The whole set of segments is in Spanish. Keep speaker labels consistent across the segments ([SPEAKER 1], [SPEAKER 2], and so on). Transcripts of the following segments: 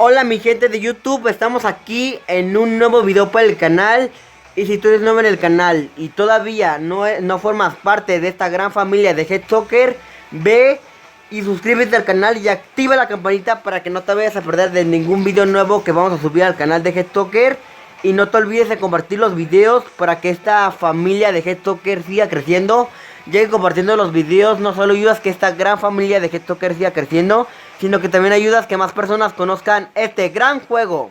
[SPEAKER 1] Hola mi gente de YouTube, estamos aquí en un nuevo video para el canal. Y si tú eres nuevo en el canal y todavía no formas parte de esta gran familia de Head Soccer, ve y suscríbete al canal y activa la campanita para que no te vayas a perder de ningún video nuevo que vamos a subir al canal de Head Soccer. Y no te olvides de compartir los videos para que esta familia de Head Soccer siga creciendo. Ya que compartiendo los videos no solo ayudas que esta gran familia de Head Soccer siga creciendo, sino que también ayudas que más personas conozcan este gran juego.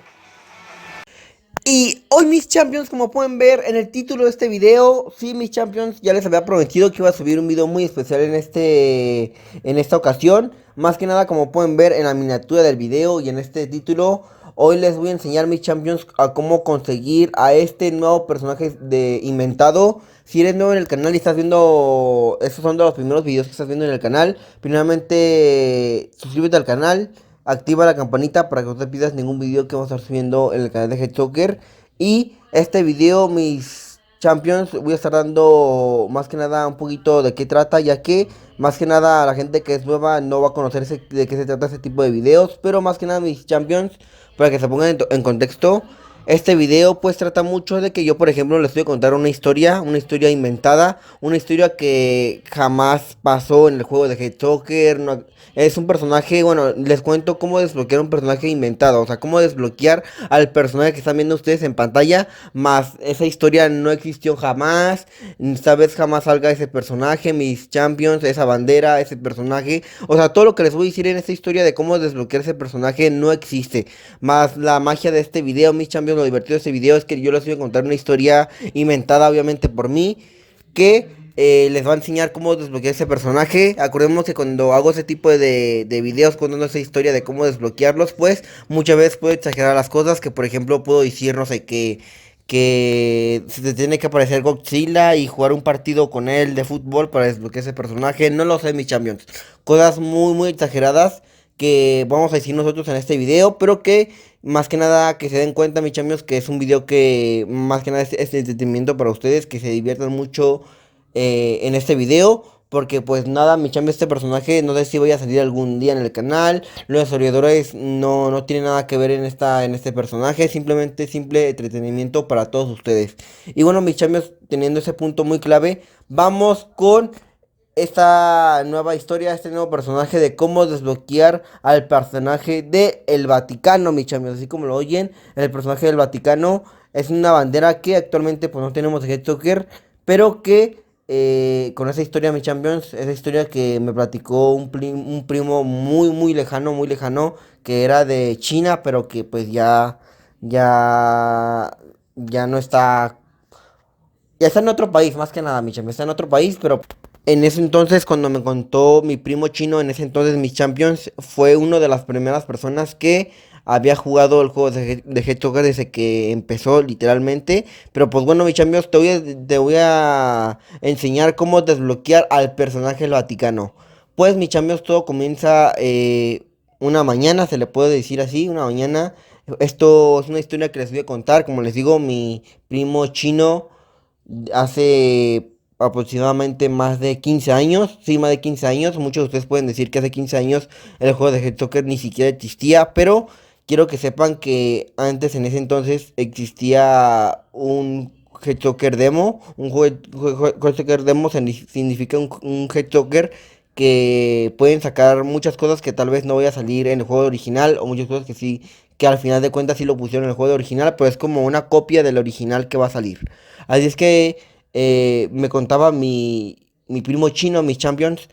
[SPEAKER 1] Y hoy mis champions, como pueden ver en el título de este video, sí mis champions, ya les había prometido que iba a subir un video muy especial en esta ocasión. Más que nada, como pueden ver en la miniatura del video y en este título, hoy les voy a enseñar mis champions a cómo conseguir a este nuevo personaje inventado. Si eres nuevo en el canal y estás viendo, estos son de los primeros videos que estás viendo en el canal, primeramente suscríbete al canal. Activa la campanita para que no te pierdas ningún video que vamos a estar subiendo en el canal de Head Soccer. Y este video, mis champions, voy a estar dando más que nada un poquito de qué trata, ya que más que nada la gente que es nueva no va a conocer de qué se trata este tipo de videos. Pero más que nada mis champions, para que se pongan en contexto, este video pues trata mucho de que yo, por ejemplo, les voy a contar una historia inventada, una historia que jamás pasó en el juego de Head Soccer. Es un personaje, bueno, les cuento cómo desbloquear un personaje inventado, o sea, cómo desbloquear al personaje que están viendo ustedes en pantalla, más esa historia no existió jamás, esta vez jamás salga ese personaje, mis champions, esa bandera, ese personaje, o sea, todo lo que les voy a decir en esta historia de cómo desbloquear ese personaje no existe, más la magia de este video, mis champions, lo divertido de este video es que yo les voy a contar una historia inventada obviamente por mí, que les va a enseñar cómo desbloquear ese personaje. Acordemos que cuando hago ese tipo de videos contando esa historia de cómo desbloquearlos, pues muchas veces puedo exagerar las cosas, que por ejemplo puedo decir, no sé, que se te tiene que aparecer Godzilla y jugar un partido con él de fútbol para desbloquear ese personaje. No lo sé, mis champions. Cosas muy exageradas que vamos a decir nosotros en este video, pero que más que nada que se den cuenta, mis champions, que es un video que más que nada es entretenimiento para ustedes, que se diviertan mucho en este video. Porque pues nada, mi chamba este personaje, no sé si voy a salir algún día en el canal. Los desarrolladores no tienen nada que ver en este personaje. Simplemente simple entretenimiento para todos ustedes. Y bueno, mis champions, teniendo ese punto muy clave, vamos con esta nueva historia, este nuevo personaje de cómo desbloquear al personaje de El Vaticano, mis champions. Así como lo oyen, el personaje del Vaticano es una bandera que actualmente pues no tenemos de Head Soccer, pero que con esa historia, mis champions, esa historia que me platicó un primo muy lejano, que era de China, pero que pues ya no está, ya está en otro país, más que nada, mis champions, está en otro país, pero en ese entonces, cuando me contó mi primo chino, en ese entonces mis champions, fue una de las primeras personas que había jugado el juego de Head Soccer desde que empezó, literalmente. Pero pues bueno, mis champions, te voy a enseñar cómo desbloquear al personaje del Vaticano. Pues mis champions, todo comienza una mañana, se le puede decir así, una mañana. Esto es una historia que les voy a contar. Como les digo, mi primo chino hace aproximadamente más de 15 años, sí, más de 15 años. Muchos de ustedes pueden decir que hace 15 años el juego de Head Soccer ni siquiera existía, pero quiero que sepan que antes, en ese entonces, existía un Head Soccer demo. Un Head Soccer demo significa un Head Soccer que pueden sacar muchas cosas que tal vez no vaya a salir en el juego original, o muchas cosas que sí, que al final de cuentas sí lo pusieron en el juego original, pero es como una copia del original que va a salir. Así es que me contaba mi primo chino, mis champions.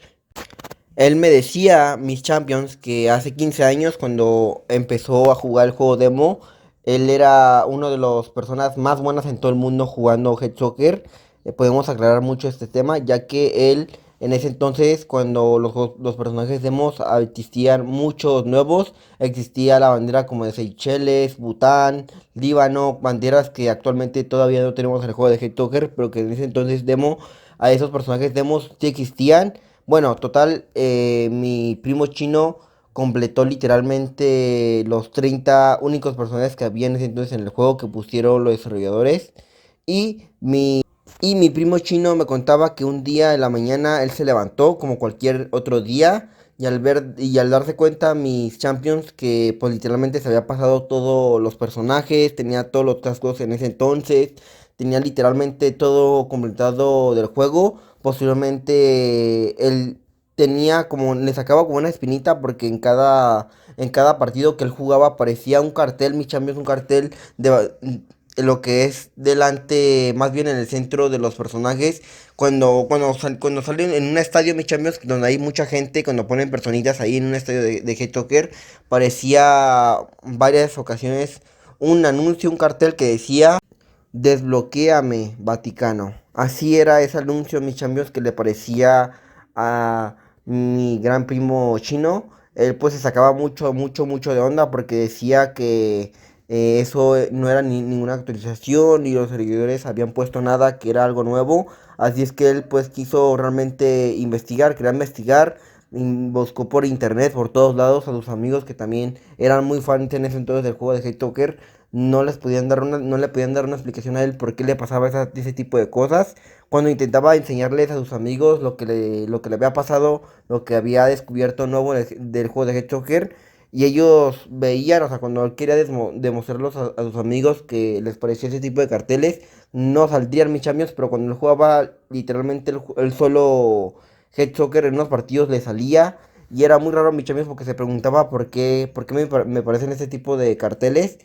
[SPEAKER 1] Él me decía, mis champions, que hace 15 años, cuando empezó a jugar el juego demo, él era uno de las personas más buenas en todo el mundo jugando Head Soccer. Podemos aclarar mucho este tema, ya que él, en ese entonces, cuando los personajes demos existían muchos nuevos, existía la bandera como de Seychelles, Bután, Líbano, banderas que actualmente todavía no tenemos en el juego de Head Soccer, pero que en ese entonces demo, a esos personajes demos sí existían. Bueno, total, mi primo chino completó literalmente los 30 únicos personajes que había en ese entonces en el juego que pusieron los desarrolladores. Y mi primo chino me contaba que un día en la mañana él se levantó como cualquier otro día, y al darse cuenta mis Champions que pues literalmente se había pasado todos los personajes, tenía todos los tascos en ese entonces, tenía literalmente todo completado del juego. Posteriormente él tenía como, le sacaba como una espinita porque en cada partido que él jugaba aparecía un cartel, mis Champions, un cartel de lo que es delante, más bien en el centro de los personajes cuando salen en un estadio, mis champions, donde hay mucha gente, cuando ponen personitas ahí en un estadio de Hate parecía varias ocasiones un anuncio, un cartel que decía Desbloquéame, Vaticano. Así era ese anuncio, mis champions, que le parecía a mi gran primo chino. Él pues se sacaba mucho, mucho, mucho de onda porque decía que eso no era ninguna actualización y los servidores habían puesto nada, que era algo nuevo. Así es que él pues quiso realmente investigar, quería investigar. Buscó por internet, por todos lados, a sus amigos que también eran muy fans en ese entonces del juego de Hate, no le podían dar una explicación a él por qué le pasaba ese tipo de cosas. Cuando intentaba enseñarles a sus amigos lo que le había pasado, lo que había descubierto nuevo del juego de Hedgehog, y ellos veían, o sea, cuando él quería demostrarlos a sus amigos que les parecía ese tipo de carteles, no saldrían mis champions, pero cuando él jugaba literalmente él solo Hedgehog en unos partidos le salía. Y era muy raro mi champions porque se preguntaba por qué me parecen este tipo de carteles.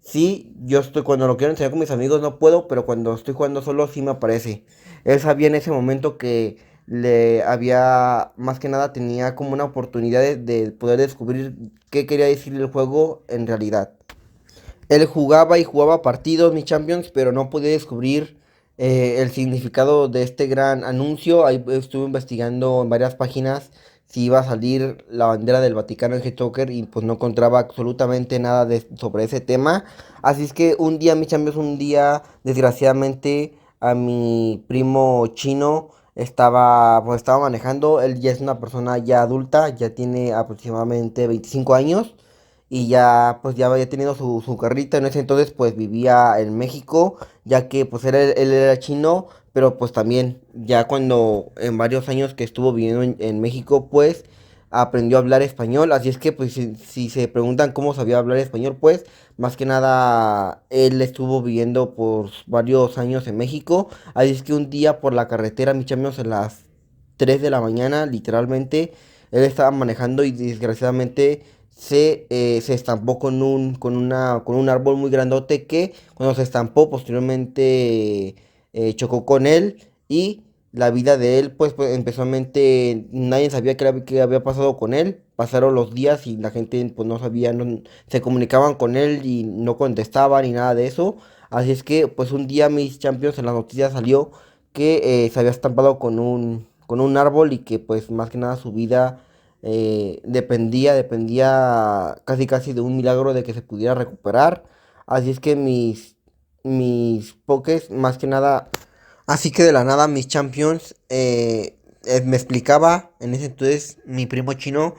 [SPEAKER 1] Sí, yo estoy, cuando lo quiero enseñar con mis amigos no puedo, pero cuando estoy jugando solo sí me aparece. Él sabía en ese momento que le había, más que nada, tenía como una oportunidad de poder descubrir qué quería decir el juego en realidad. Él jugaba y jugaba partidos, mis Champions, pero no podía descubrir el significado de este gran anuncio. Ahí estuve investigando en varias páginas si iba a salir la bandera del Vaticano en G-Toker y pues no encontraba absolutamente nada sobre ese tema. Así es que un día, mis Champions, un día, desgraciadamente, a mi primo chino pues estaba manejando. Él ya es una persona ya adulta, ya tiene aproximadamente 25 años y ya pues ya había tenido su carrito. En ese entonces pues vivía en México, ya que pues él era chino, pero pues también ya cuando en varios años que estuvo viviendo en México pues aprendió a hablar español. Así es que pues si se preguntan cómo sabía hablar español, pues más que nada él estuvo viviendo por varios años en México. Así es que un día por la carretera, mis amigos, a las 3 de la mañana, literalmente, él estaba manejando y desgraciadamente se estampó con un árbol muy grandote que cuando se estampó posteriormente chocó con él y la vida de él pues empezó a mente, nadie sabía qué había pasado con él. Pasaron los días y la gente pues no sabía, se comunicaban con él y no contestaban ni nada de eso. Así es que pues un día mis Champions en las noticias salió que se había estampado con un árbol y que pues más que nada su vida dependía casi casi de un milagro de que se pudiera recuperar. Así es que mis pokés, más que nada, así que de la nada mis champions, me explicaba en ese entonces mi primo chino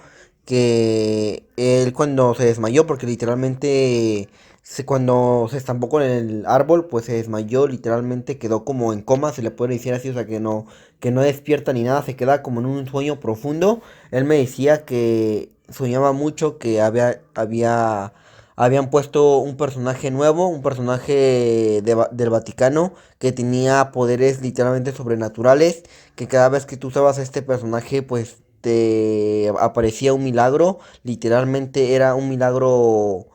[SPEAKER 1] que él cuando se desmayó, porque literalmente cuando se estampó con el árbol, pues se desmayó, literalmente quedó como en coma, se le puede decir así, o sea que no despierta ni nada, se queda como en un sueño profundo. Él me decía que soñaba mucho, que habían puesto un personaje nuevo, un personaje del Vaticano que tenía poderes literalmente sobrenaturales, que cada vez que tú usabas a este personaje, pues te aparecía un milagro, literalmente era un milagro.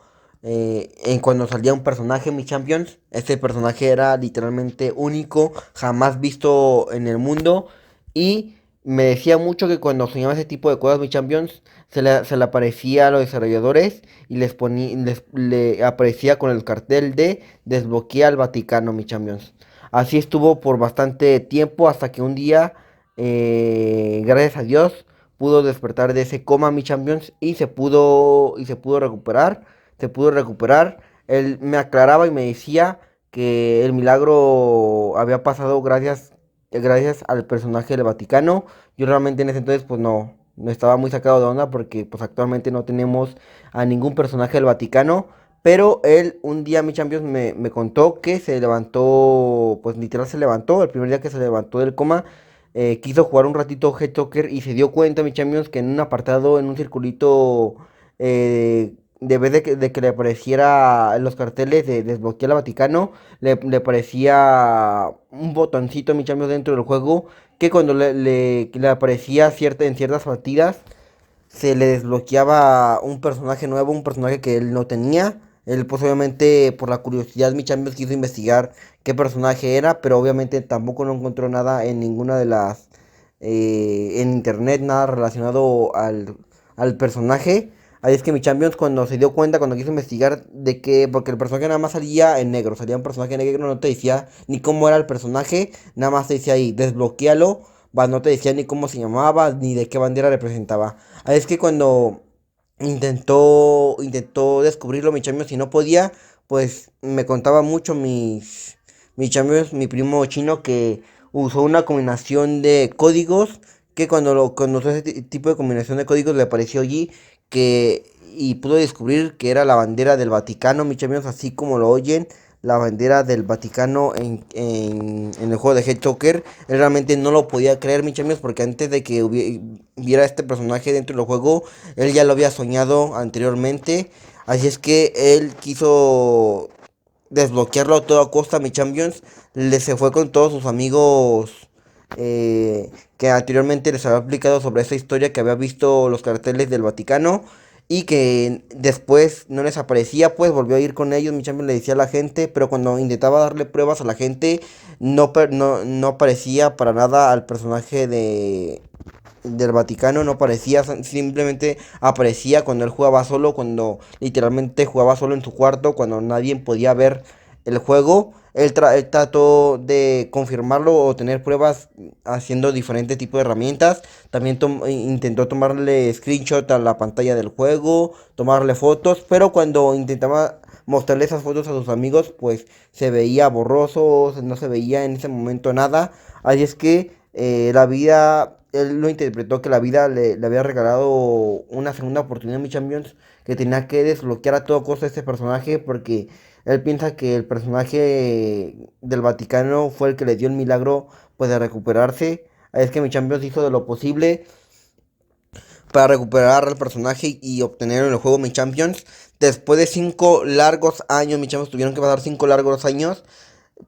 [SPEAKER 1] En cuando salía un personaje, mi Champions, este personaje era literalmente único, jamás visto en el mundo. Y me decía mucho que cuando soñaba ese tipo de cosas, mi Champions, se le aparecía a los desarrolladores y le aparecía con el cartel de desbloquea al Vaticano, mi Champions. Así estuvo por bastante tiempo hasta que un día, gracias a Dios, pudo despertar de ese coma, mi Champions, y se pudo recuperar. Se pudo recuperar. Él me aclaraba y me decía que el milagro había pasado gracias al personaje del Vaticano. Yo realmente en ese entonces pues no estaba muy sacado de onda porque pues actualmente no tenemos a ningún personaje del Vaticano. Pero él un día, mi Champions, me contó que se levantó, pues literal se levantó, el primer día que se levantó del coma, quiso jugar un ratito Head Soccer y se dio cuenta, mi Champions, que en un apartado, en un circulito, de vez de que le apareciera en los carteles de desbloquear al Vaticano, le aparecía un botoncito, mi Champions, dentro del juego, que cuando le aparecía en ciertas partidas, se le desbloqueaba un personaje nuevo, un personaje que él no tenía. Él, pues obviamente, por la curiosidad, mi Champions quiso investigar qué personaje era, pero obviamente tampoco no encontró nada en ninguna de las, en internet, nada relacionado al personaje. Ahí es que mi Champions, cuando se dio cuenta, cuando quiso investigar de que, porque el personaje nada más salía en negro, salía un personaje negro, no te decía ni cómo era el personaje, nada más te decía ahí, desbloquealo, va, no te decía ni cómo se llamaba, ni de qué bandera representaba. Ahí es que cuando intentó descubrirlo mi chambio, si no podía, pues me contaba mucho mis chambios, mi primo chino, que usó una combinación de códigos, que cuando usó ese tipo de combinación de códigos le apareció allí, que y pudo descubrir que era la bandera del Vaticano, mis chambios, así como lo oyen, la bandera del Vaticano en el juego de Head Soccer. Él realmente no lo podía creer, mis amigos, porque antes de que hubiera este personaje dentro del juego, él ya lo había soñado anteriormente. Así es que él quiso desbloquearlo a toda costa, mi Champions. Se fue con todos sus amigos, que anteriormente les había explicado sobre esa historia, que había visto los carteles del Vaticano y que después no les aparecía, pues volvió a ir con ellos. Mi Champions le decía a la gente, pero cuando intentaba darle pruebas a la gente, no aparecía para nada al personaje del Vaticano, no aparecía, simplemente aparecía cuando él jugaba solo, cuando literalmente jugaba solo en su cuarto, cuando nadie podía ver el juego. Él trató de confirmarlo o tener pruebas haciendo diferentes tipos de herramientas. También intentó tomarle screenshot a la pantalla del juego, tomarle fotos, pero cuando intentaba mostrarle esas fotos a sus amigos, pues se veía borroso, no se veía en ese momento nada. Así es que la vida, él lo interpretó que la vida le había regalado una segunda oportunidad a mi Champions, que tenía que desbloquear a todo costo a este personaje, porque él piensa que el personaje del Vaticano fue el que le dio el milagro, pues, de recuperarse. Así es que mi Champions hizo de lo posible para recuperar al personaje y obtener en el juego mi Champions. Después de 5 largos años, mi Champions tuvieron que pasar 5 largos años.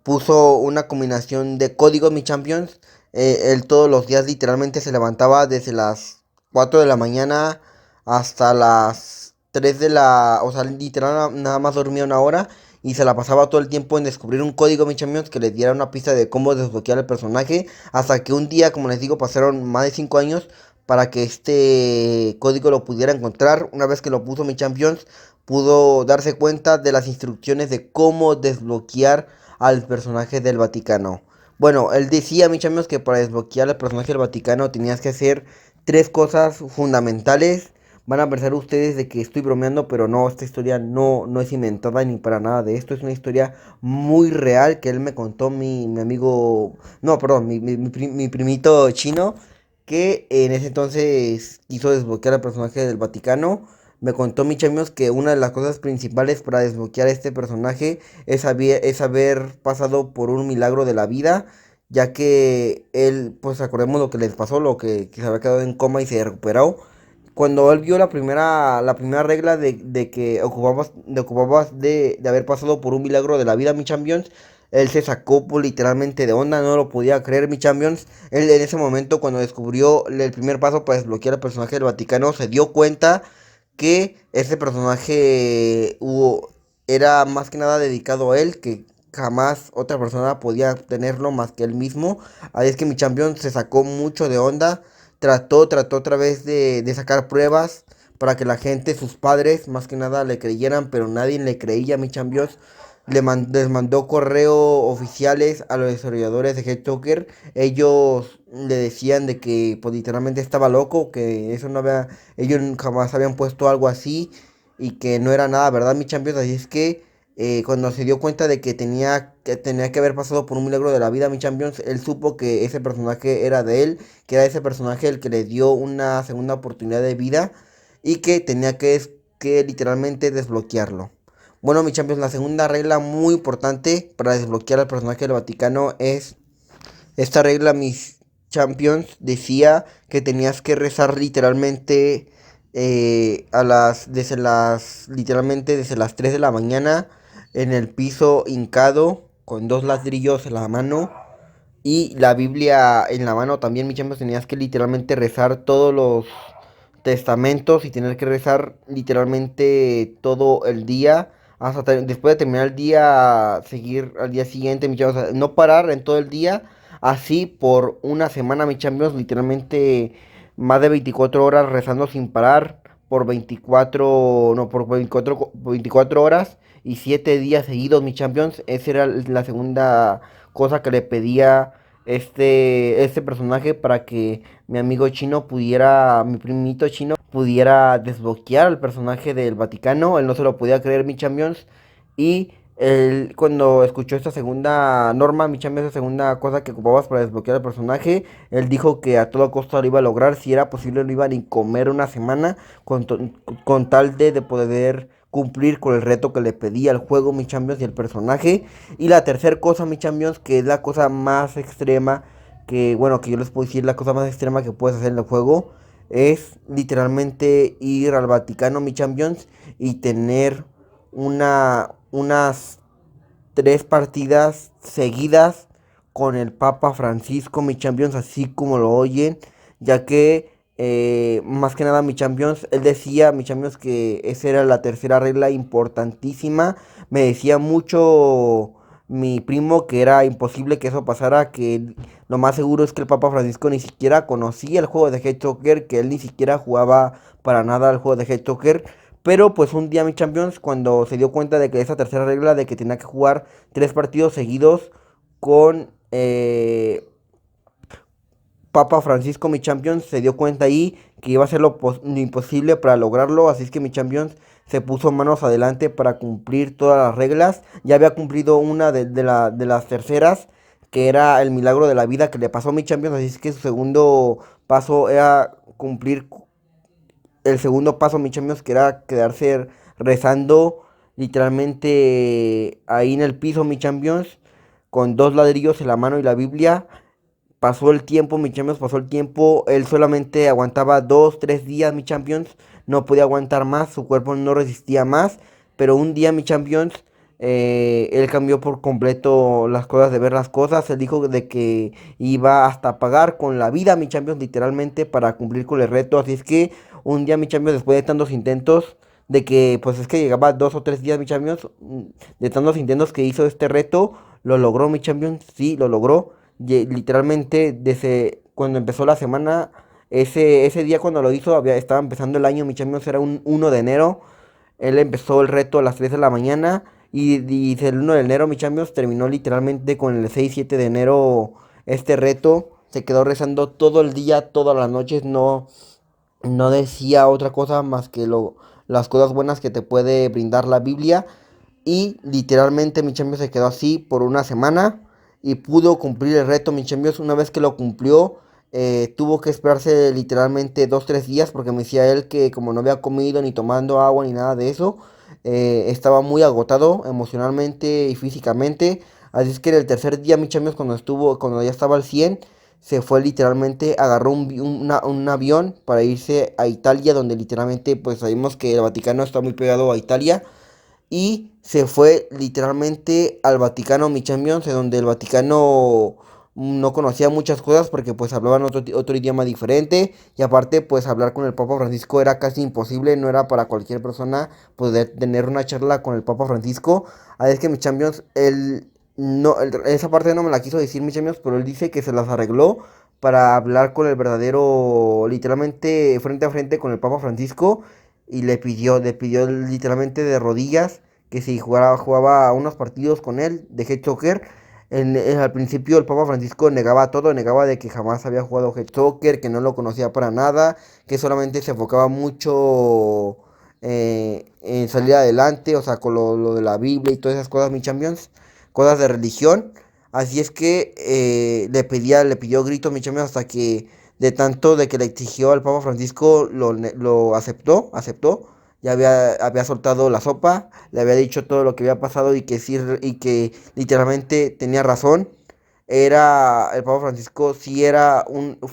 [SPEAKER 1] Puso una combinación de códigos, mi Champions. Él todos los días literalmente se levantaba desde las 4 de la mañana hasta las 3 de la... O sea, literal nada más dormía una hora y se la pasaba todo el tiempo en descubrir un código, mi Champions, que les diera una pista de cómo desbloquear el personaje. Hasta que un día, como les digo, pasaron más de 5 años para que este código lo pudiera encontrar. Una vez que lo puso mi Champions, pudo darse cuenta de las instrucciones de cómo desbloquear al personaje del Vaticano. Bueno, él decía, mis amigos, que para desbloquear al personaje del Vaticano tenías que hacer 3 cosas fundamentales. Van a pensar ustedes de que estoy bromeando, pero no, esta historia no es inventada ni para nada de esto. Es una historia muy real que él me contó, mi amigo, no, perdón, mi primito chino, que en ese entonces quiso desbloquear al personaje del Vaticano. Me contó Michamios que una de las cosas principales para desbloquear este personaje es haber pasado por un milagro de la vida, ya que él, pues acordemos lo que les pasó, que se había quedado en coma y se recuperó. Cuando él vio la primera regla de que ocupabas de haber pasado por un milagro de la vida, mi Champions, él se sacó, pues, literalmente de onda, no lo podía creer, mi Champions. Él en ese momento, cuando descubrió el primer paso para desbloquear al personaje del Vaticano, se dio cuenta que ese personaje era más que nada dedicado a él, que jamás otra persona podía tenerlo más que él mismo. Ahí es que mi Champion se sacó mucho de onda, trató otra vez de sacar pruebas para que la gente, sus padres, más que nada le creyeran, pero nadie le creía a mi Champion. Les mandó correo oficiales a los desarrolladores de Head. Ellos le decían de que, pues, literalmente estaba loco, que eso no había, ellos jamás habían puesto algo así y que no era nada, ¿verdad, mi Champions? Así es que cuando se dio cuenta de que tenía que haber pasado por un milagro de la vida, mi Champions, él supo que ese personaje era de él, que era ese personaje el que le dio una segunda oportunidad de vida y que tenía que literalmente desbloquearlo. Bueno, mi Champions, la segunda regla muy importante para desbloquear al personaje del Vaticano es esta regla, mis Champions decía que tenías que rezar literalmente literalmente desde las 3 de la mañana en el piso hincado con dos ladrillos en la mano y la Biblia en la mano también, mi Champions, tenías que literalmente rezar todos los testamentos y tener que rezar literalmente todo el día. Después de terminar el día, seguir al día siguiente, mi Champions. O sea, no parar en todo el día. Así por una semana, mi Champions, literalmente más de 24 horas rezando sin parar. Por 24, no, por 24 horas y 7 días seguidos, mi Champions. Esa era la segunda cosa que le pedía este personaje para que mi amigo chino pudiera, mi primito chino pudiera desbloquear al personaje del Vaticano. Él no se lo podía creer, mi Champions. Y él, cuando escuchó esta segunda norma, mi Champions, esta segunda cosa que ocupabas para desbloquear al personaje, él dijo que a todo costo lo iba a lograr. Si era posible, no iba a ni comer una semana con tal de poder cumplir con el reto que le pedía el juego, mi Champions, y el personaje. Y la tercera cosa, mi Champions, que es la cosa más extrema, que bueno, que yo les puedo decir la cosa más extrema que puedes hacer en el juego, es literalmente ir al Vaticano, mi Champions, y tener unas tres partidas seguidas con el Papa Francisco, mi Champions, así como lo oyen, ya que más que nada mi Champions, él decía, mi Champions, que esa era la tercera regla importantísima. Me decía mucho mi primo que era imposible que eso pasara, que lo más seguro es que el Papa Francisco ni siquiera conocía el juego de Hedgehog, que él ni siquiera jugaba para nada al juego de Hedgehog. Pero pues un día mi Champions, cuando se dio cuenta de que esa tercera regla de que tenía que jugar tres partidos seguidos con Papa Francisco, mi Champions, se dio cuenta ahí que iba a ser lo imposible para lograrlo. Así es que mi Champions se puso manos adelante para cumplir todas las reglas. Ya había cumplido una de las terceras, que era el milagro de la vida que le pasó a mi Champions. Así es que su segundo paso era cumplir el segundo paso, mi Champions, que era quedarse rezando literalmente ahí en el piso, mi Champions, con dos ladrillos en la mano y la Biblia. Pasó el tiempo, mi Champions, pasó el tiempo. Él solamente aguantaba 2, 3 días, mi Champions. No podía aguantar más, su cuerpo no resistía más. Pero un día, mi Champions, él cambió por completo las cosas de ver las cosas. Él dijo de que iba hasta pagar con la vida, mi Champions, literalmente, para cumplir con el reto. Así es que un día, mi Champions, después de tantos intentos, de que, pues es que llegaba 2 o 3 días, mi Champions, de tantos intentos que hizo este reto, lo logró, mi Champions, sí, lo logró. Literalmente desde cuando empezó la semana, ese día cuando lo hizo, estaba empezando el año, mi Champions, era un 1 de enero. Él empezó el reto a las 3 de la mañana y el 1 de enero, mi Champions, terminó literalmente con el 6, 7 de enero este reto. Se quedó rezando todo el día, todas las noches, no decía otra cosa más que las cosas buenas que te puede brindar la Biblia. Y literalmente mi Champions se quedó así por una semana y pudo cumplir el reto. Mi Champions, una vez que lo cumplió, tuvo que esperarse literalmente 2, 3 días porque me decía él que como no había comido ni tomando agua ni nada de eso, estaba muy agotado emocionalmente y físicamente. Así es que en el tercer día, mi Champions, cuando ya estaba al 100, se fue literalmente, agarró un avión para irse a Italia, donde literalmente pues sabemos que el Vaticano está muy pegado a Italia. Y se fue literalmente al Vaticano, mi Champions, en donde el Vaticano no conocía muchas cosas porque pues hablaban otro idioma diferente. Y aparte pues hablar con el Papa Francisco era casi imposible, no era para cualquier persona poder tener una charla con el Papa Francisco. Así es que mi Champions, él no, esa parte no me la quiso decir mi Champions, pero él dice que se las arregló para hablar con el verdadero, literalmente frente a frente con el Papa Francisco. Y le pidió literalmente de rodillas que si jugaba unos partidos con él de head soccer. Al principio el Papa Francisco negaba todo, negaba de que jamás había jugado head soccer, que no lo conocía para nada, que solamente se enfocaba mucho en salir adelante, o sea, con lo de la Biblia y todas esas cosas, mi Champions, cosas de religión. Así es que le pidió gritos, mi Champions, hasta que de tanto de que le exigió al Papa Francisco, lo aceptó. Ya había soltado la sopa, le había dicho todo lo que había pasado y que sí, y que literalmente tenía razón. era el Papa Francisco, sí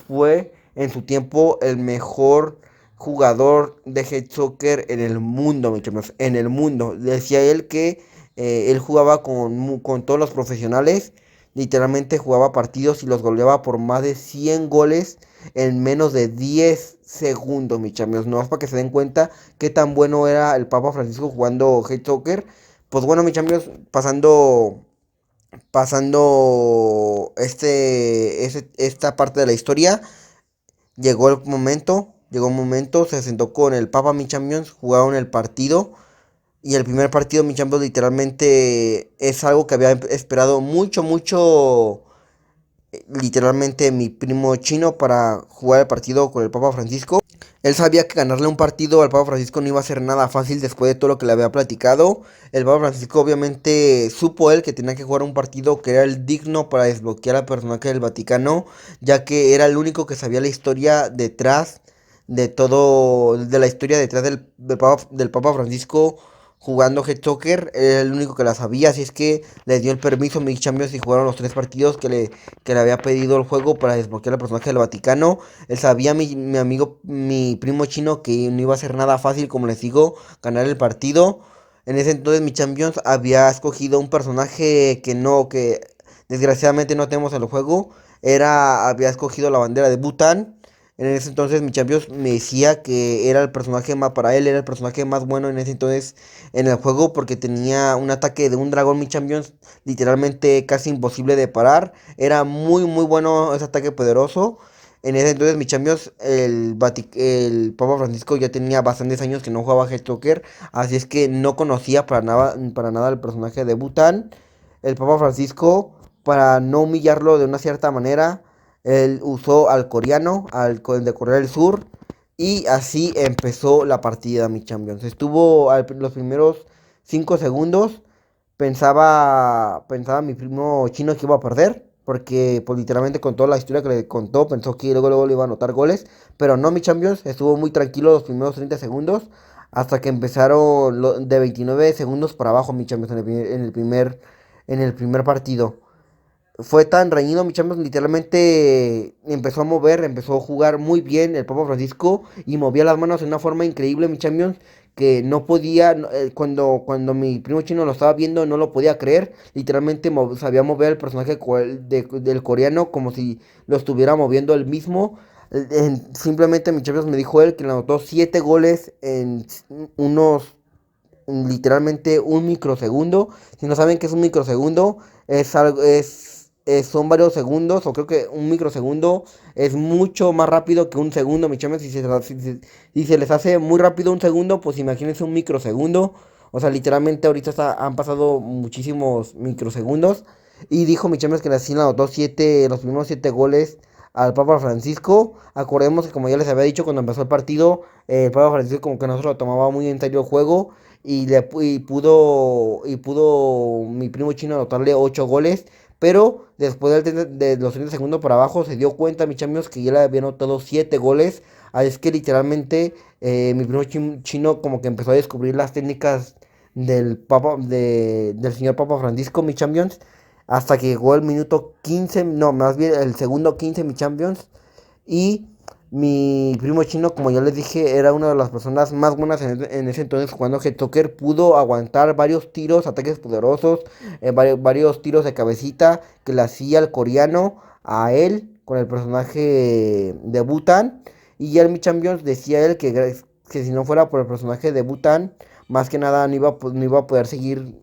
[SPEAKER 1] fue en su tiempo el mejor jugador de head soccer en el mundo, mis amigos, en el mundo. Decía él que él jugaba con todos los profesionales, literalmente jugaba partidos y los goleaba por más de 100 goles en menos de 10 segundos, mis amigos. No es para que se den cuenta qué tan bueno era el Papa Francisco jugando head soccer. Pues bueno, mis amigos, pasando esta parte de la historia, llegó un momento, se sentó con el Papa Mi Champions, jugaron el partido y el primer partido Mi Champions literalmente es algo que había esperado mucho, mucho, literalmente mi primo chino para jugar el partido con el Papa Francisco. Él sabía que ganarle un partido al Papa Francisco no iba a ser nada fácil después de todo lo que le había platicado. El Papa Francisco obviamente supo él que tenía que jugar un partido que era el digno para desbloquear al personaje del Vaticano, ya que era el único que sabía la historia detrás de todo, de la historia detrás del Papa Francisco jugando head soccer. Era el único que la sabía, así es que le dio el permiso a Mick Champions y jugaron los tres partidos que le había pedido el juego para desbloquear al personaje del Vaticano. Él sabía, mi amigo, mi primo chino, que no iba a ser nada fácil, como les digo, ganar el partido. En ese entonces mi Champions había escogido un personaje que desgraciadamente no tenemos en el juego. Había escogido la bandera de Bután. En ese entonces mi Champions me decía que era el personaje más, para él era el personaje más bueno en ese entonces en el juego porque tenía un ataque de un dragón mi Champions literalmente casi imposible de parar. Era muy muy bueno ese ataque poderoso. En ese entonces mi Champions, el Papa Francisco ya tenía bastantes años que no jugaba Head Soccer, así es que no conocía para nada el personaje de Bután. El Papa Francisco, para no humillarlo de una cierta manera, él usó al coreano, de Corea del Sur, y así empezó la partida, mi Champions. Los primeros 5 segundos, pensaba mi primo chino que iba a perder, porque pues literalmente con toda la historia que le contó, pensó que luego le iba a anotar goles, pero no, mi Champions, estuvo muy tranquilo los primeros 30 segundos, hasta que empezaron de 29 segundos para abajo, mi Champions, en el primer partido. Fue tan reñido, mi Champions literalmente empezó a jugar muy bien el Papa Francisco y movía las manos de una forma increíble, mi Champions, que no podía, cuando mi primo chino lo estaba viendo, no lo podía creer. Literalmente sabía mover el personaje del coreano como si lo estuviera moviendo él mismo. Simplemente mi Champions me dijo él que le anotó 7 goles en literalmente un microsegundo. Si no saben qué es un microsegundo, son varios segundos, o creo que un microsegundo es mucho más rápido que un segundo, mi chama. Si se les hace muy rápido un segundo, pues imagínense un microsegundo. O sea, literalmente ahorita han pasado muchísimos microsegundos. Y dijo mi chama que así le anotó los primeros 7 goles al Papa Francisco. Acordemos que como ya les había dicho cuando empezó el partido, el Papa Francisco como que no se lo tomaba muy en serio el juego y pudo mi primo chino anotarle 8 goles, pero después de los 30 segundos para abajo se dio cuenta, mis amigos, que ya le había anotado 7 goles. Así es que literalmente mi primo chino como que empezó a descubrir las técnicas del señor Papa Francisco, mi Champions, hasta que llegó el minuto 15, no, más bien el segundo 15, mi Champions, y mi primo chino, como ya les dije, era una de las personas más buenas en ese entonces jugando Head Soccer. Pudo aguantar varios tiros, ataques poderosos, varios tiros de cabecita que le hacía el coreano a él con el personaje de Butan. Y ya en mi Champions decía él que si no fuera por el personaje de Butan, más que nada no iba a poder seguir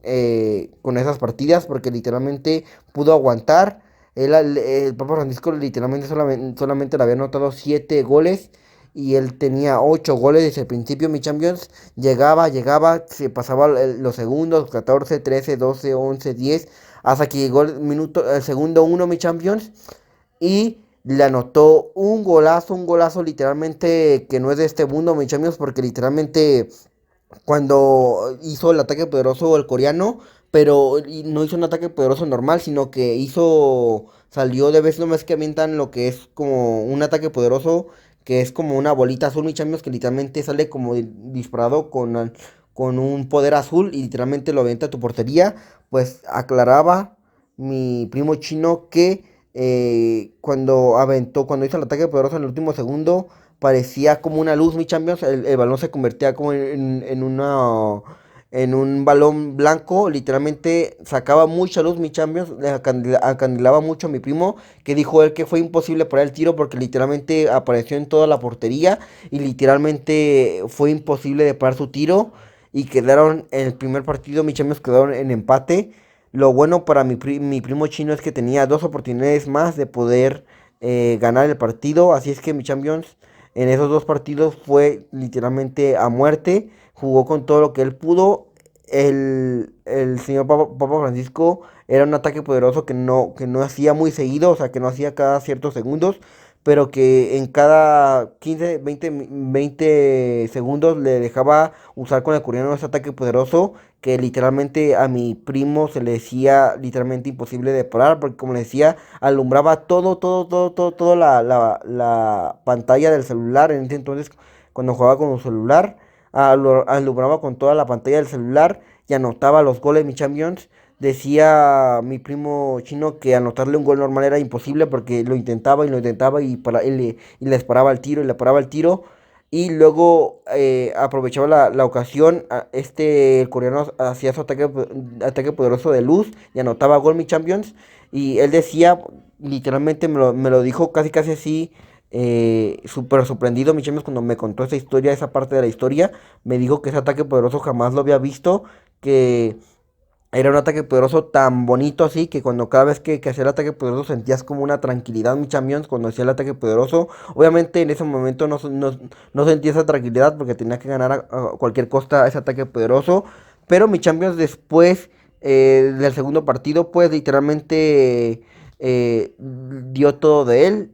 [SPEAKER 1] con esas partidas porque literalmente pudo aguantar. El Papa Francisco literalmente solamente le había anotado 7 goles y él tenía 8 goles desde el principio. Mi Champions llegaba, se pasaba los segundos, 14, 13, 12, 11, 10, hasta que llegó el segundo uno, mi Champions, y le anotó un golazo literalmente que no es de este mundo, mi Champions, porque literalmente cuando hizo el ataque poderoso el coreano, pero no hizo un ataque poderoso normal, sino que salió de vez en vez que avientan lo que es como un ataque poderoso, que es como una bolita azul, mis champions, que literalmente sale como disparado con un poder azul y literalmente lo avienta a tu portería, pues aclaraba mi primo chino que cuando hizo el ataque poderoso en el último segundo, parecía como una luz, mi Champions, el balón se convertía como en un balón blanco, literalmente sacaba mucha luz, mi Champions, le acandilaba mucho a mi primo, que dijo él que fue imposible parar el tiro porque literalmente apareció en toda la portería y literalmente fue imposible de parar su tiro y quedaron en el primer partido, mis Champions quedaron en empate. Lo bueno para mi primo chino es que tenía dos oportunidades más de poder ganar el partido, así es que mi Champions en esos dos partidos fue literalmente a muerte, jugó con todo lo que él pudo. El señor Papa Francisco era un ataque poderoso que no hacía muy seguido, o sea, que no hacía cada ciertos segundos, pero que en cada 20 segundos le dejaba usar con el coreano ese ataque poderoso que literalmente a mi primo se le decía literalmente imposible de parar, porque como le decía, alumbraba toda la pantalla del celular. En ese entonces, cuando jugaba con un celular, alumbraba con toda la pantalla del celular y anotaba los goles, mi Champions. Decía mi primo chino que anotarle un gol normal era imposible porque lo intentaba y le disparaba el tiro y le paraba el tiro. Y luego aprovechaba la ocasión, el coreano hacía su ataque poderoso de luz y anotaba gol, mi Champions. Y él decía, literalmente me lo dijo casi casi así, súper sorprendido, mi Champions, cuando me contó esa historia, esa parte de la historia. Me dijo que ese ataque poderoso jamás lo había visto, que era un ataque poderoso tan bonito así que cuando cada vez que hacía el ataque poderoso sentías como una tranquilidad, mi Champions, cuando hacía el ataque poderoso. Obviamente en ese momento no sentía esa tranquilidad porque tenía que ganar a cualquier costa ese ataque poderoso. Pero mi Champions después del segundo partido, pues literalmente dio todo de él.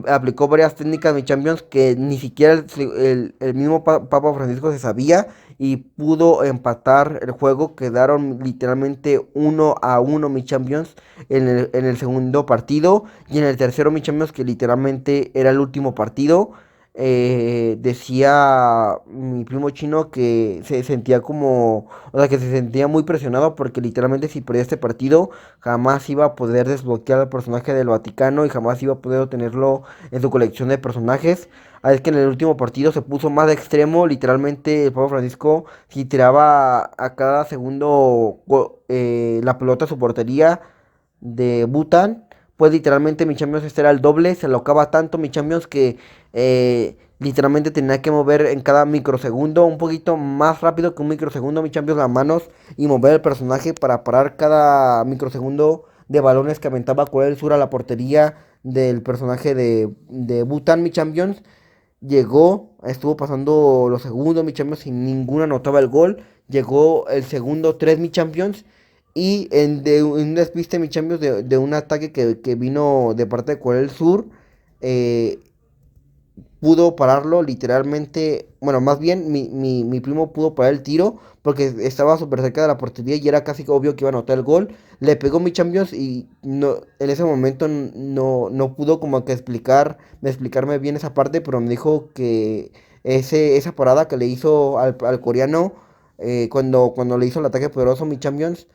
[SPEAKER 1] Aplicó varias técnicas mi Champions que ni siquiera el mismo Papa Francisco se sabía y pudo empatar el juego. Quedaron literalmente 1-1 mi Champions en el segundo partido y en el tercero mi Champions que literalmente era el último partido. Decía mi primo chino que se sentía como, o sea, que se sentía muy presionado porque literalmente si perdía este partido jamás iba a poder desbloquear al personaje del Vaticano y jamás iba a poder obtenerlo en su colección de personajes. Ah, es que en el último partido se puso más de extremo, literalmente el Papa Francisco si tiraba a cada segundo la pelota a su portería de Bután, pues literalmente mi Champions este era el doble, se alocaba tanto mi Champions que literalmente tenía que mover en cada microsegundo, un poquito más rápido que un microsegundo mi Champions las manos y mover el personaje para parar cada microsegundo de balones que aventaba Corea del Sur a la portería del personaje de Bután, mi Champions. Llegó, estuvo pasando los segundos, mi Champions, sin ninguna anotaba el gol. Llegó el segundo 3 mi Champions. Y en un despiste, mi Champions, de un ataque que vino de parte de Corea del Sur. eh, Pudo pararlo literalmente, bueno, más bien mi primo pudo parar el tiro porque estaba súper cerca de la portería y era casi obvio que iba a anotar el gol. Le pegó mi Champions y no, en ese momento no pudo como que explicarme bien esa parte, pero me dijo que esa parada que le hizo al coreano cuando le hizo el ataque poderoso mi Champions,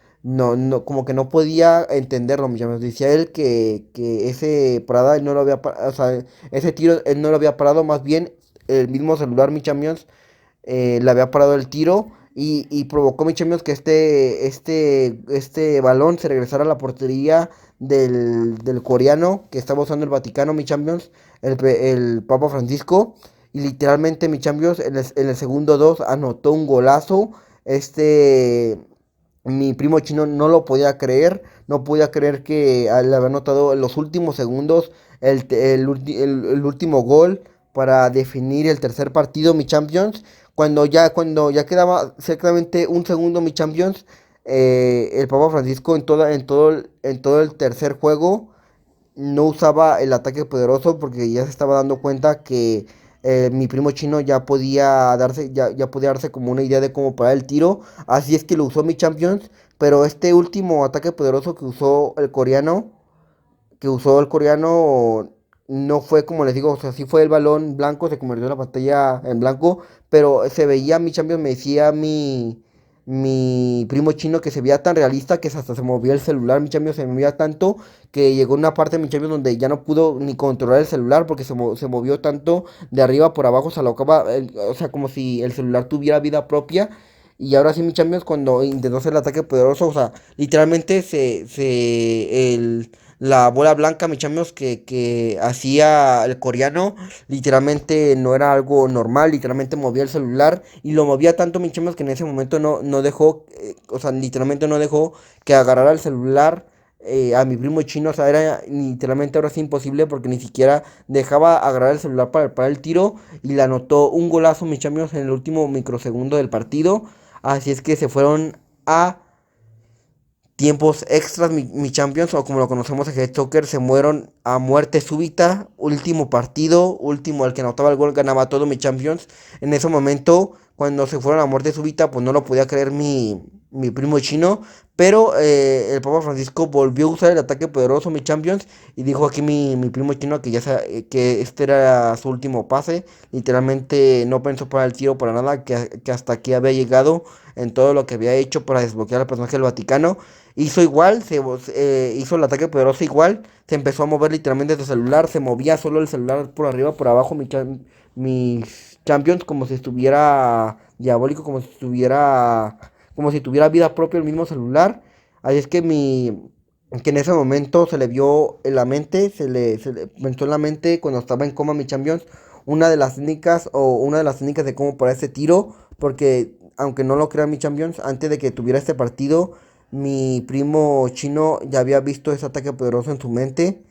[SPEAKER 1] como que no podía entenderlo, mi Champions. Decía él que ese parada él no lo había, o sea, ese tiro él no lo había parado, más bien el mismo celular, mi Champions, le había parado el tiro y provocó mi Champions que este balón se regresara a la portería del coreano que estaba usando el Vaticano, mi Champions, el Papa Francisco. Y literalmente mi Champions en el segundo 2 anotó un golazo. Mi primo chino no lo podía creer, no podía creer que le había anotado en los últimos segundos el último gol para definir el tercer partido, mi Champions. Cuando ya quedaba exactamente un segundo, mi Champions, el Papa Francisco en todo el tercer juego no usaba el ataque poderoso porque ya se estaba dando cuenta que mi primo chino ya podía darse como una idea de cómo parar el tiro. Así es que lo usó mi Champions. Pero este último ataque poderoso que usó el coreano, no fue como les digo, o sea, sí fue el balón blanco, se convirtió en la pantalla en blanco, pero se veía mi Champions, me decía mi primo chino, que se veía tan realista que hasta se movía el celular, mi champion, se movía tanto que llegó una parte de mi champion donde ya no pudo ni controlar el celular porque se movió tanto de arriba por abajo, se alocaba, o sea, como si el celular tuviera vida propia. Y ahora sí, mi Champions, cuando intentó hacer el ataque poderoso, o sea, literalmente la bola blanca, mi Champions, que hacía el coreano, literalmente no era algo normal, literalmente movía el celular y lo movía tanto, mi Champions, que en ese momento no dejó, o sea, literalmente no dejó que agarrara el celular. A mi primo chino, o sea, era literalmente ahora sí imposible porque ni siquiera dejaba agarrar el celular para el tiro y le anotó un golazo, mis Champions, en el último microsegundo del partido. Así es que se fueron a tiempos extras, mi Champions, o como lo conocemos en Head Soccer, se mueron a muerte súbita. Último partido, último, el que anotaba el gol ganaba todo, mi Champions. En ese momento, cuando se fueron a muerte súbita, pues no lo podía creer mi primo chino. Pero el Papa Francisco volvió a usar el ataque poderoso, mi Champions, y dijo aquí mi primo chino que que este era su último pase. Literalmente no pensó para el tiro para nada, que hasta aquí había llegado en todo lo que había hecho para desbloquear al personaje del Vaticano. Hizo igual, hizo el ataque poderoso igual, se empezó a mover literalmente de celular, se movía solo el celular por arriba, por abajo, mis Champions, como si estuviera diabólico, como si tuviera vida propia el mismo celular. Así es que en ese momento se le vio en la mente, se le pensó en la mente cuando estaba en coma mi Champions, una de las técnicas de cómo para ese tiro, porque aunque no lo crea mi Champions, antes de que tuviera este partido, mi primo chino ya había visto ese ataque poderoso en su mente.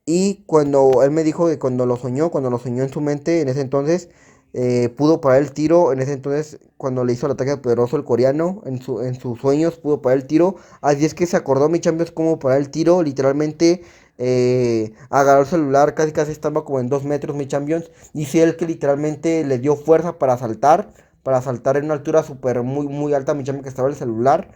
[SPEAKER 1] Y cuando él me dijo que cuando lo soñó en su mente, en ese entonces, pudo parar el tiro. En ese entonces, cuando le hizo el ataque poderoso el coreano, en sus sueños pudo parar el tiro. Así es que se acordó mi Champions cómo parar el tiro. Literalmente agarró el celular, casi casi estaba como en 2 metros mi Champions. Dice él que literalmente le dio fuerza para saltar en una altura súper muy alta mi Champions, que estaba el celular.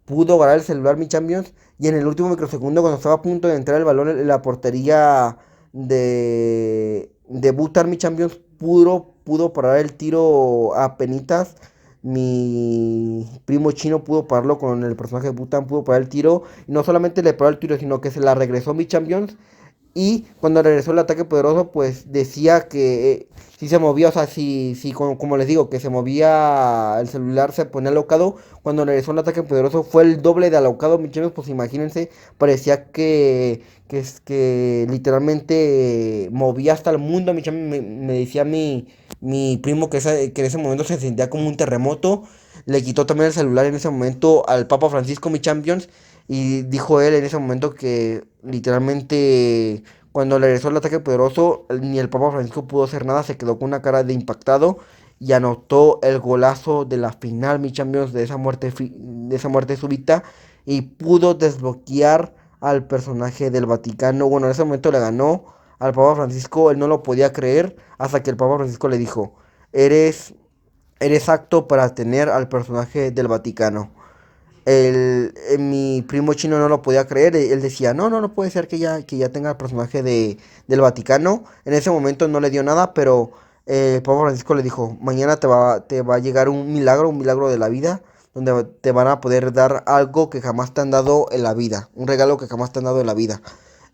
[SPEAKER 1] Pudo agarrar el celular mi Champions y en el último microsegundo, cuando estaba a punto de entrar el balón en la portería de Butar, mi Champions, pudo parar el tiro a penitas. Mi primo chino pudo pararlo con el personaje de Butan, pudo parar el tiro. Y no solamente le paró el tiro, sino que se la regresó mi Champions. Y cuando regresó el ataque poderoso, pues decía que si se movía, o sea, si como les digo, que se movía el celular, se ponía alocado. Cuando regresó el ataque poderoso fue el doble de alocado, mis chicos, pues imagínense, parecía que literalmente movía hasta el mundo. Me decía mi primo que en ese momento se sentía como un terremoto. Le quitó también el celular en ese momento al Papa Francisco, mi Champions. Y dijo él en ese momento que literalmente cuando le regresó el ataque poderoso, ni el Papa Francisco pudo hacer nada, se quedó con una cara de impactado y anotó el golazo de la final, mi Champions, de esa muerte súbita y pudo desbloquear al personaje del Vaticano. Bueno, en ese momento le ganó al Papa Francisco, él no lo podía creer hasta que el Papa Francisco le dijo, eres, eres apto para tener al personaje del Vaticano. Mi primo chino no lo podía creer, él decía, no puede ser que ya tenga el personaje del Vaticano. En ese momento no le dio nada, pero el Papa Francisco le dijo, mañana te va a llegar un milagro de la vida, donde te van a poder dar algo que jamás te han dado en la vida, un regalo que jamás te han dado en la vida.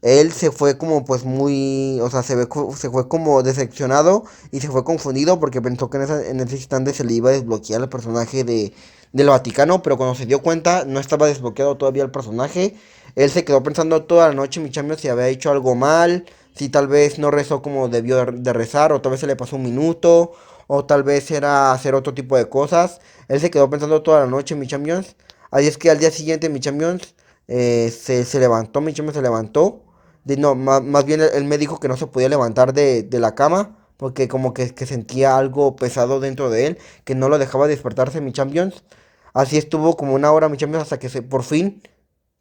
[SPEAKER 1] Él se fue como pues muy, o sea, se fue como decepcionado y se fue confundido porque pensó que en ese instante se le iba a desbloquear el personaje del Vaticano, pero cuando se dio cuenta no estaba desbloqueado todavía el personaje. Él se quedó pensando toda la noche, mi chambio, si había hecho algo mal, si tal vez no rezó como debió de rezar, o tal vez se le pasó un minuto, o tal vez era hacer otro tipo de cosas. Él se quedó pensando toda la noche, mi champions. Así es que al día siguiente, mi champions, se levantó, mi champions se levantó. No, más bien él me dijo que no se podía levantar de la cama porque como que sentía algo pesado dentro de él, que no lo dejaba despertarse mi Champions. Así estuvo como una hora mi Champions hasta que por fin,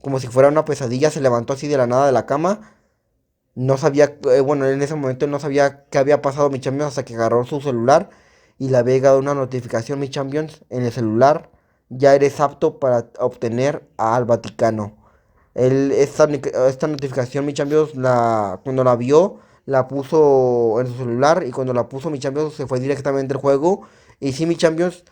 [SPEAKER 1] como si fuera una pesadilla, se levantó así de la nada de la cama. No sabía, bueno, en ese momento él no sabía qué había pasado mi Champions hasta que agarró su celular y le había llegado una notificación mi Champions en el celular. Ya eres apto para obtener al Vaticano. Esta notificación, mi Champions, cuando la vio, la puso en su celular y cuando la puso mi Champions se fue directamente al juego. Y sí, mi Champions,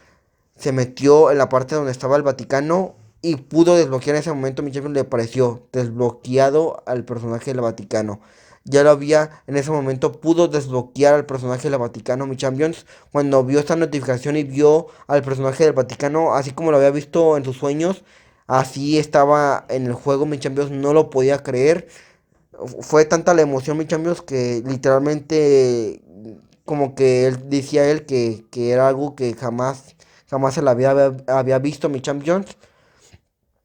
[SPEAKER 1] se metió en la parte donde estaba el Vaticano y pudo desbloquear en ese momento. Mi Champions le pareció desbloqueado al personaje del Vaticano. Ya lo había, en ese momento pudo desbloquear al personaje del Vaticano, mi Champions, cuando vio esta notificación y vio al personaje del Vaticano, así como lo había visto en sus sueños, así estaba en el juego, mi Champions, no lo podía creer. Fue tanta la emoción, mi Champions, que literalmente, como que él decía él que era algo que jamás se la había visto, mi Champions.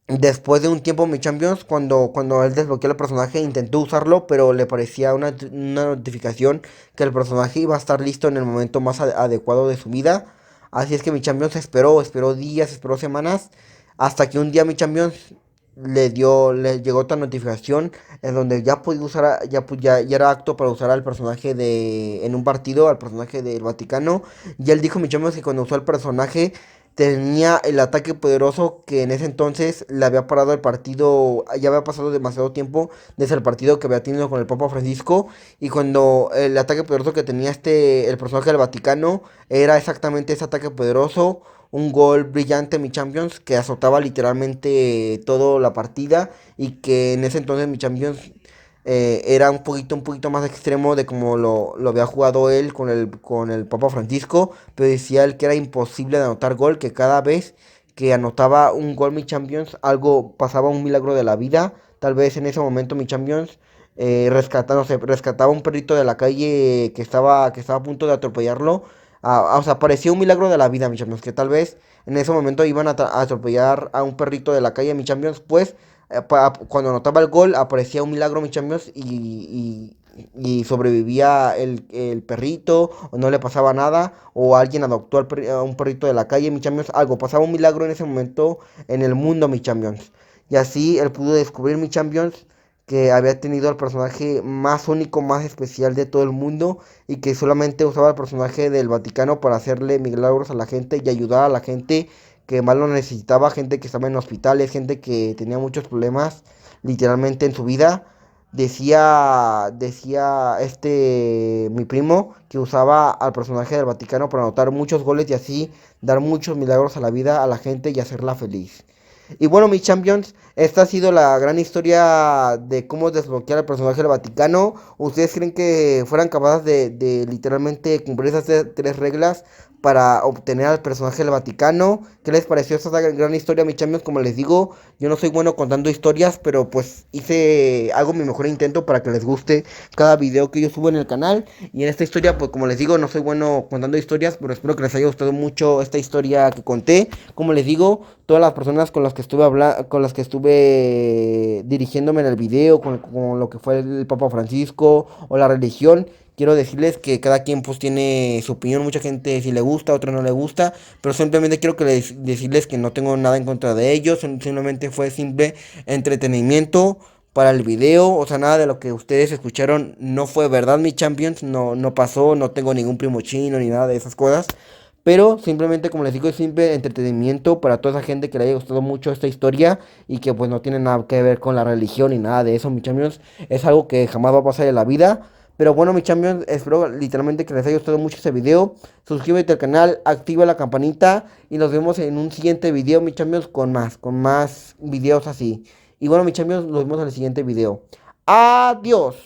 [SPEAKER 1] Después de un tiempo, mi Champions, cuando él desbloqueó el personaje, intentó usarlo, pero le parecía una notificación que el personaje iba a estar listo en el momento más adecuado de su vida. Así es que mi Champions esperó días, esperó semanas, hasta que un día mi Champions le llegó otra notificación en donde ya podía usar, ya era apto para usar al personaje en un partido, al personaje del Vaticano. Y él dijo, mi Champions, que cuando usó el personaje tenía el ataque poderoso que en ese entonces le había parado el partido, ya había pasado demasiado tiempo desde el partido que había tenido con el Papa Francisco, y cuando el ataque poderoso que tenía el personaje del Vaticano era exactamente ese ataque poderoso, un gol brillante, mi Champions, que azotaba literalmente toda la partida, y que en ese entonces mi Champions era un poquito más extremo de como lo había jugado él con el Papa Francisco, pero decía él que era imposible de anotar gol, que cada vez que anotaba un gol mi Champions, algo pasaba, un milagro de la vida. Tal vez en ese momento mi Champions no sé, rescataba un perrito de la calle que estaba a punto de atropellarlo. O sea, parecía un milagro de la vida, mi Champions, que tal vez en ese momento iban a atropellar a un perrito de la calle, mi Champions, pues cuando anotaba el gol aparecía un milagro, mi Champions, y sobrevivía el perrito, o no le pasaba nada, o alguien adoptó a un perrito de la calle, mi Champions, algo, pasaba un milagro en ese momento en el mundo, mi Champions. Y así él pudo descubrir, mi Champions, que había tenido al personaje más único, más especial de todo el mundo, y que solamente usaba el personaje del Vaticano para hacerle milagros a la gente y ayudar a la gente que más lo necesitaba, gente que estaba en hospitales, gente que tenía muchos problemas literalmente en su vida. Decía mi primo, que usaba al personaje del Vaticano para anotar muchos goles y así dar muchos milagros a la vida, a la gente, y hacerla feliz. Y bueno, mis champions, esta ha sido la gran historia de cómo desbloquear el personaje del Vaticano. ¿Ustedes creen que fueran capaces de literalmente cumplir esas tres reglas para obtener al personaje del Vaticano? ¿Qué les pareció esta gran historia, mis champions? Como les digo, yo no soy bueno contando historias, pero pues hago mi mejor intento para que les guste cada video que yo subo en el canal. Y en esta historia, pues como les digo, no soy bueno contando historias, pero espero que les haya gustado mucho esta historia que conté. Como les digo, todas las personas con las que estuve dirigiéndome en el video, con lo que fue el Papa Francisco o la religión, quiero decirles que cada quien pues tiene su opinión, mucha gente si le gusta, otra no le gusta, pero simplemente quiero decirles que no tengo nada en contra de ellos, simplemente fue simple entretenimiento para el video, o sea, nada de lo que ustedes escucharon no fue verdad, mi champions, no pasó, no tengo ningún primo chino ni nada de esas cosas. Pero simplemente, como les digo, es simple entretenimiento para toda esa gente que le haya gustado mucho esta historia y que pues no tiene nada que ver con la religión ni nada de eso, mis champions. Es algo que jamás va a pasar en la vida. Pero bueno, mis champions, espero literalmente que les haya gustado mucho este video. Suscríbete al canal, activa la campanita y nos vemos en un siguiente video, mis champions, con más videos así. Y bueno, mis champions, nos vemos en el siguiente video. Adiós.